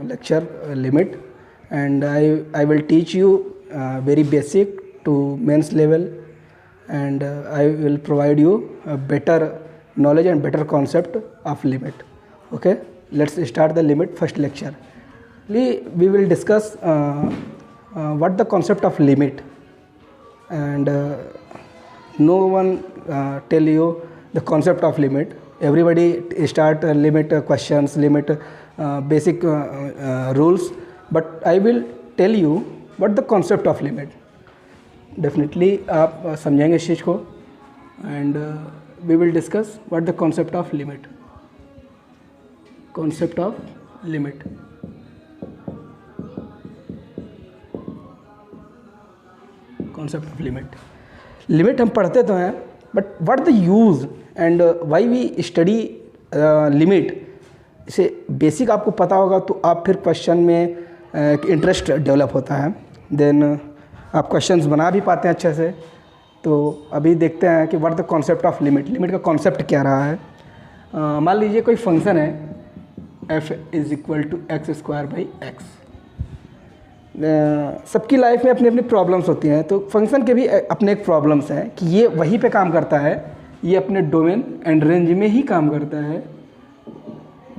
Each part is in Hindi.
lecture limit, and I will teach you very basic to mains level, and I will provide you a better knowledge and better concept of limit. Okay, let's start the limit first lecture. We will discuss what the concept of limit, and no one tell you the concept of limit. Everybody start limit questions, limit basic rules, but I will tell you what the concept of limit. Definitely आप समझेंगे इस चीज़ को, and we will discuss what the concept of limit. Concept of limit. Concept of limit. Limit हम पढ़ते तो हैं, but what the use and why we study limit, इसे बेसिक आपको पता होगा तो आप फिर क्वेश्चन में इंटरेस्ट डेवलप होता है, देन आप क्वेश्चंस बना भी पाते हैं अच्छे से. तो अभी देखते हैं कि what the concept of limit. Limit का कॉन्सेप्ट क्या रहा है. मान लीजिए कोई फंक्शन है f is equal to x square by x. सबकी लाइफ में अपनी अपनी प्रॉब्लम्स होती हैं, तो फंक्शन के भी अपने एक प्रॉब्लम्स हैं कि ये वहीं पे काम करता है, ये अपने डोमेन एंड रेंज में ही काम करता है,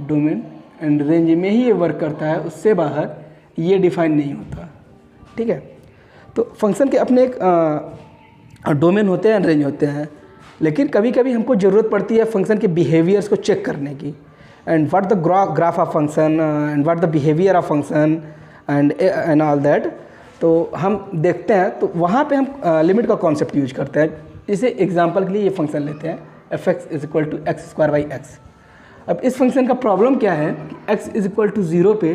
डोमेन एंड रेंज में ही ये वर्क करता है, उससे बाहर ये डिफाइन नहीं होता. ठीक है, तो फंक्शन के अपने एक डोमेन होते हैं, रेंज होते हैं, लेकिन कभी कभी हमको ज़रूरत पड़ती है फंक्शन के बिहेवियर्स को चेक करने की, and what the graph of function and what the behaviour of function and all that. तो हम देखते हैं, तो वहाँ पे हम लिमिट का कॉन्सेप्ट यूज करते हैं. इसे एग्जांपल के लिए ये फंक्शन लेते हैं f x is equal to x square by x. अब इस फंक्शन का प्रॉब्लम क्या है कि एक्स इज इक्वल टू 0 पे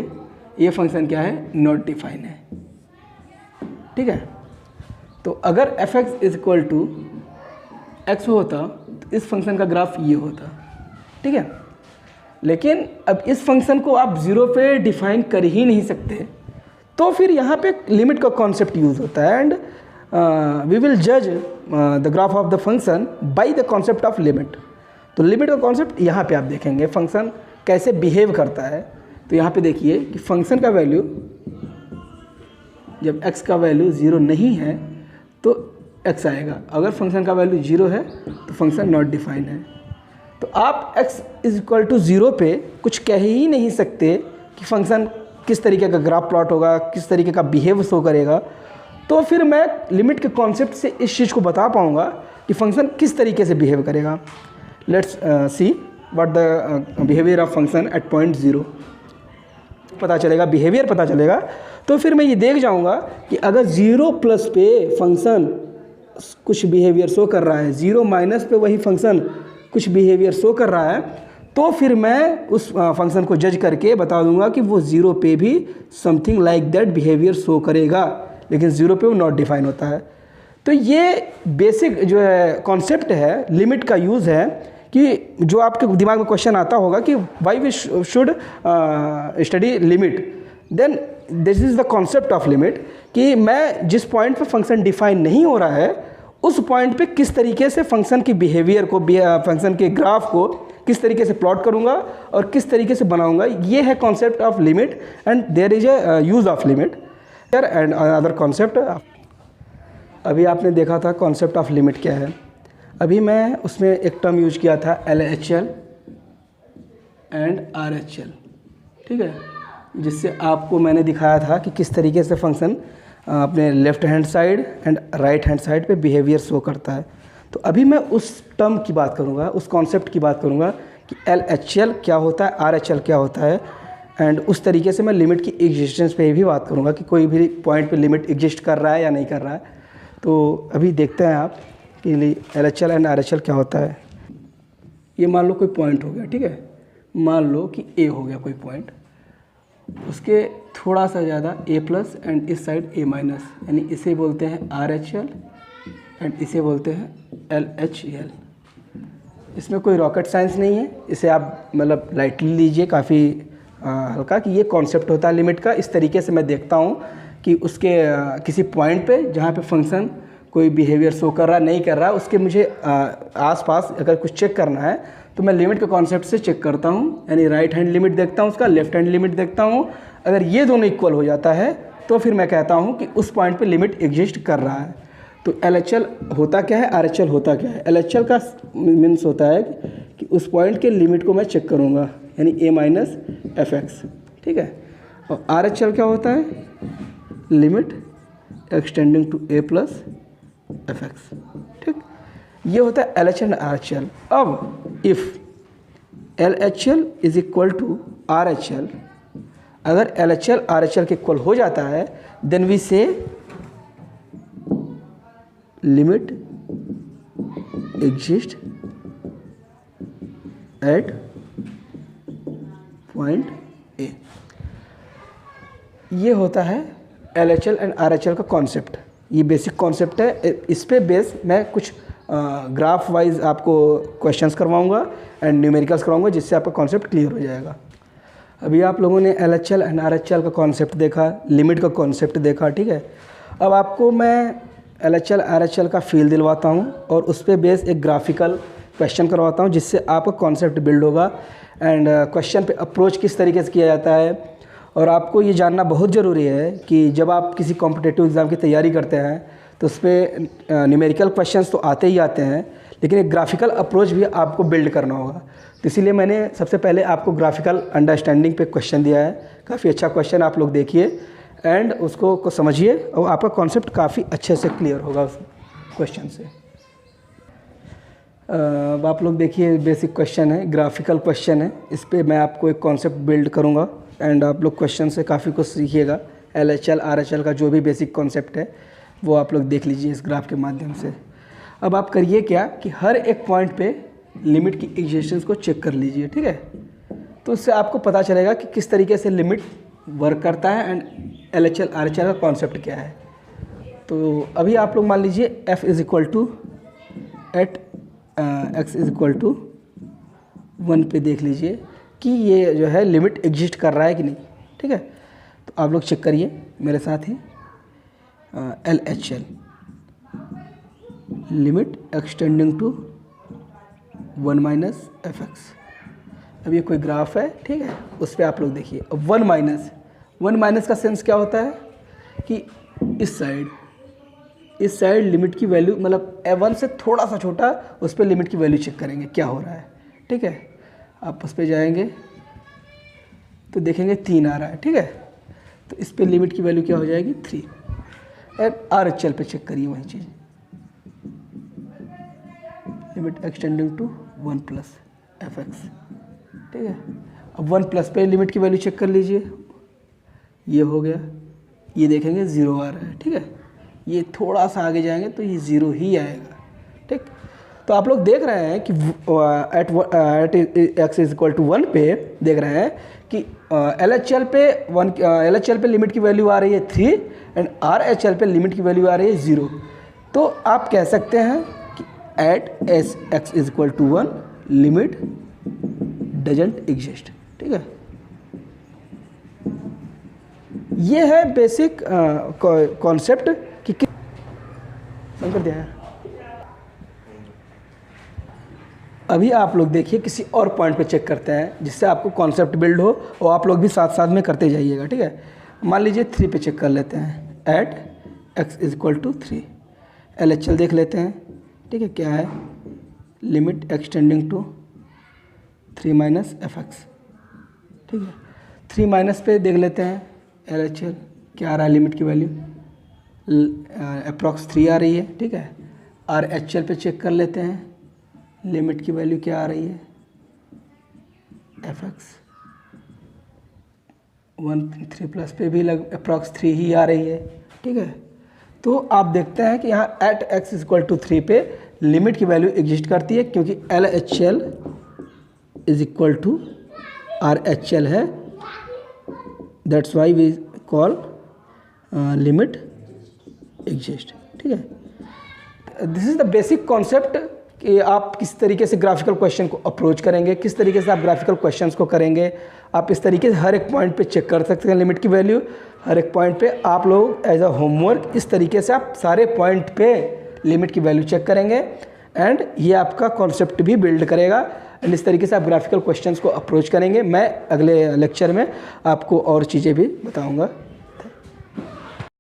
ये फंक्शन क्या है, नॉट डिफाइन है. ठीक है, तो अगर f x is equal to x होता तो इस फंक्शन का ग्राफ ये होता. ठीक है, लेकिन अब इस फंक्शन को आप 0 पे डिफाइन कर ही नहीं सकते, तो फिर यहाँ पे लिमिट का कॉन्सेप्ट यूज़ होता है, एंड वी विल जज the graph of the function by the concept of limit. तो लिमिट का कॉन्सेप्ट यहाँ पे आप देखेंगे फंक्शन कैसे बिहेव करता है. तो यहाँ पे देखिए कि फंक्शन का वैल्यू जब x का वैल्यू 0 नहीं है तो x आएगा, अगर फंक्शन का वैल्यू 0 है तो फंक्शन नॉट डिफाइन है. तो आप x इज इक्वल टू 0 पे कुछ कह ही नहीं सकते कि फंक्शन किस तरीके का ग्राफ प्लॉट होगा, किस तरीके का बिहेव शो करेगा. तो फिर मैं लिमिट के कॉन्सेप्ट से इस चीज़ को बता पाऊँगा कि फंक्शन किस तरीके से बिहेव करेगा. Let's see what the behaviour of function at point 0. पता चलेगा, बिहेवियर पता चलेगा, तो फिर मैं ये देख जाऊँगा कि अगर 0 प्लस पे फंक्शन कुछ बिहेवियर शो कर रहा है, 0 माइनस पे वही फंक्शन कुछ बिहेवियर शो कर रहा है, तो फिर मैं उस फंक्शन को जज करके बता दूंगा कि वो 0 पे भी something like that behaviour show करेगा, लेकिन 0 पे वो नॉट डिफाइन होता है. तो ये बेसिक जो है कॉन्सेप्ट है, लिमिट का यूज़ है, कि जो आपके दिमाग में क्वेश्चन आता होगा कि why we should study limit, then this is the concept of limit, कि मैं जिस पॉइंट पे फंक्शन डिफाइन नहीं हो रहा है उस पॉइंट पे किस तरीके से फंक्शन की बिहेवियर को, फंक्शन के ग्राफ को किस तरीके से प्लॉट करूंगा और किस तरीके से बनाऊंगा. ये है concept of limit, and there is a use of limit and other concept. अभी आपने देखा था कॉन्सेप्ट ऑफ लिमिट क्या है. अभी मैं उसमें एक टर्म यूज किया था LHL एंड RHL. ठीक है, जिससे आपको मैंने दिखाया था कि किस तरीके से फंक्शन अपने left hand side and right hand side पे बिहेवियर शो करता है. तो अभी मैं उस टर्म की बात करूँगा, उस कॉन्सेप्ट की बात करूँगा कि LHL क्या होता है, RHL क्या होता है, एंड उस तरीके से मैं लिमिट की एग्जिस्टेंस पे भी बात करूँगा कि कोई भी पॉइंट पे लिमिट एग्जिस्ट कर रहा है या नहीं कर रहा है. तो अभी देखते हैं आप कि LHL एंड RHL क्या होता है. ये मान लो कोई पॉइंट हो गया. ठीक है, मान लो कि A हो गया कोई पॉइंट, उसके थोड़ा सा ज़्यादा A प्लस एंड इस साइड A माइनस, यानी इसे बोलते हैं RHL एंड इसे बोलते हैं LHL. इसमें कोई रॉकेट साइंस नहीं है, इसे आप मतलब लाइटली लीजिए, काफ़ी हल्का, कि ये कॉन्सेप्ट होता है लिमिट का. इस तरीके से मैं देखता हूँ कि उसके किसी पॉइंट पे जहाँ पे फंक्शन कोई बिहेवियर शो कर रहा नहीं कर रहा, उसके मुझे आसपास अगर कुछ चेक करना है तो मैं लिमिट के कॉन्सेप्ट से चेक करता हूँ, यानी राइट हैंड लिमिट देखता हूँ उसका, लेफ्ट हैंड लिमिट देखता हूँ। अगर ये दोनों इक्वल हो जाता है तो फिर मैं कहता हूँ कि उस पॉइंट पे लिमिट एग्जिस्ट कर रहा है। तो LHL होता क्या है, RHL होता क्या है? LHL का मीन्स होता है कि उस पॉइंट के लिमिट को मैं चेक करूँगा, यानी a माइनस fx, ठीक है। और RHL क्या होता है? Limit extending to a plus fx, ठीक। ये होता है LHL एंड RHL। अब if LHL is equal to RHL, अगर LHL RHL के इक्वल हो जाता है then we say limit exist at point A। ये होता है LHL एंड RHL का कॉन्सेप्ट। ये बेसिक कॉन्सेप्ट है। इस पे बेस मैं कुछ ग्राफ वाइज आपको क्वेश्चंस करवाऊंगा एंड न्यूमेरिकल्स करवाऊंगा, जिससे आपका कॉन्सेप्ट क्लियर हो जाएगा। अभी आप लोगों ने LHL एंड RHL का कॉन्सेप्ट देखा, लिमिट का कॉन्सेप्ट देखा, ठीक है। अब आपको मैं LHL RHL का फील दिलवाता हूँ और उस पर बेस एक ग्राफिकल क्वेश्चन करवाता हूँ, जिससे आपका कॉन्सेप्ट बिल्ड होगा एंड क्वेश्चन पे अप्रोच किस तरीके से किया जाता है। और आपको ये जानना बहुत ज़रूरी है कि जब आप किसी कॉम्पिटिटिव एग्ज़ाम की तैयारी करते हैं तो उस पर न्यूमेरिकल क्वेश्चंस तो आते ही आते हैं, लेकिन एक ग्राफिकल अप्रोच भी आपको बिल्ड करना होगा। तो इसीलिए मैंने सबसे पहले आपको ग्राफिकल अंडरस्टैंडिंग पे क्वेश्चन दिया है। काफ़ी अच्छा क्वेश्चन, आप लोग देखिए एंड उसको समझिए और आपका कॉन्सेप्ट काफ़ी अच्छे से क्लियर होगा उस क्वेश्चन से। अब आप लोग देखिए, बेसिक क्वेश्चन है, ग्राफिकल क्वेश्चन है। इस पे मैं आपको एक कॉन्सेप्ट बिल्ड करूँगा एंड आप लोग क्वेश्चन से काफ़ी कुछ सीखिएगा। LHL RHL का जो भी बेसिक कॉन्सेप्ट है वो आप लोग देख लीजिए इस ग्राफ के माध्यम से। अब आप करिए क्या कि हर एक पॉइंट पे लिमिट की एग्जिस्टेंस को चेक कर लीजिए, ठीक है। तो उससे आपको पता चलेगा कि किस तरीके से लिमिट वर्क करता है एंड LHL RHL का कॉन्सेप्ट क्या है। तो अभी आप लोग मान लीजिए f is equal to at x is equal to 1 पे देख लीजिए कि ये जो है लिमिट एग्जिस्ट कर रहा है कि नहीं, ठीक है। तो आप लोग चेक करिए मेरे साथ ही। LHL limit extending to 1 minus fx। अब ये कोई ग्राफ है, ठीक है, उस पर आप लोग देखिए। अब 1 माइनस का सेंस क्या होता है कि इस साइड लिमिट की वैल्यू, मतलब A1 से थोड़ा सा छोटा, उस पर लिमिट की वैल्यू चेक करेंगे क्या हो रहा है, ठीक है। आप उस पर जाएंगे तो देखेंगे 3 आ रहा है, ठीक है। तो इस पे लिमिट की वैल्यू क्या हो जाएगी 3। अब RHL पे चेक करिए वही चीज़, limit extending to 1 plus fx, ठीक है। अब 1 प्लस पे लिमिट की वैल्यू चेक कर लीजिए, ये हो गया, ये देखेंगे 0 आ रहा है, ठीक है। ये थोड़ा सा आगे जाएंगे तो ये 0 ही आएगा, ठीक। तो आप लोग देख रहे हैं कि at x is equal to 1 पे देख रहे हैं कि LHL पे लिमिट की वैल्यू आ रही है 3 एंड RHL पे लिमिट की वैल्यू आ रही है 0। तो आप कह सकते हैं कि at x is equal to 1 limit doesn't exist, ठीक है। ये है बेसिक कॉन्सेप्ट कि कर दिया है। अभी आप लोग देखिए किसी और पॉइंट पे चेक करते हैं जिससे आपको कॉन्सेप्ट बिल्ड हो और आप लोग भी साथ साथ में करते जाइएगा, ठीक है। मान लीजिए 3 पे चेक कर लेते हैं, at x is equal to 3। LHL देख लेते हैं, ठीक है, क्या है, limit extending to 3 minus fx, ठीक है। 3 माइनस पे देख लेते हैं LHL क्या आ रहा है, लिमिट की वैल्यू अप्रॉक्स 3 आ रही है, ठीक है। RHL पे चेक कर लेते हैं, लिमिट की वैल्यू क्या आ रही है fx 1 3 प्लस पे भी अप्रॉक्स 3 ही आ रही है, ठीक है। तो आप देखते हैं कि यहाँ at x is equal to 3 पे लिमिट की वैल्यू एग्जिस्ट करती है, क्योंकि LHL is equal to RHL है, that's why we call limit exist, ठीक है। This is the basic concept कि आप किस तरीके से ग्राफिकल क्वेश्चन को अप्रोच करेंगे, किस तरीके से आप ग्राफिकल क्वेश्चंस को करेंगे। आप इस तरीके से हर एक पॉइंट पे चेक कर सकते हैं लिमिट की वैल्यू। हर एक पॉइंट पे आप लोग एज अ होमवर्क इस तरीके से आप सारे पॉइंट पे लिमिट की वैल्यू चेक करेंगे एंड ये आपका कॉन्सेप्ट भी बिल्ड करेगा एंड इस तरीके से आप ग्राफिकल क्वेश्चंस को अप्रोच करेंगे। मैं अगले लेक्चर में आपको और चीज़ें भी बताऊंगा।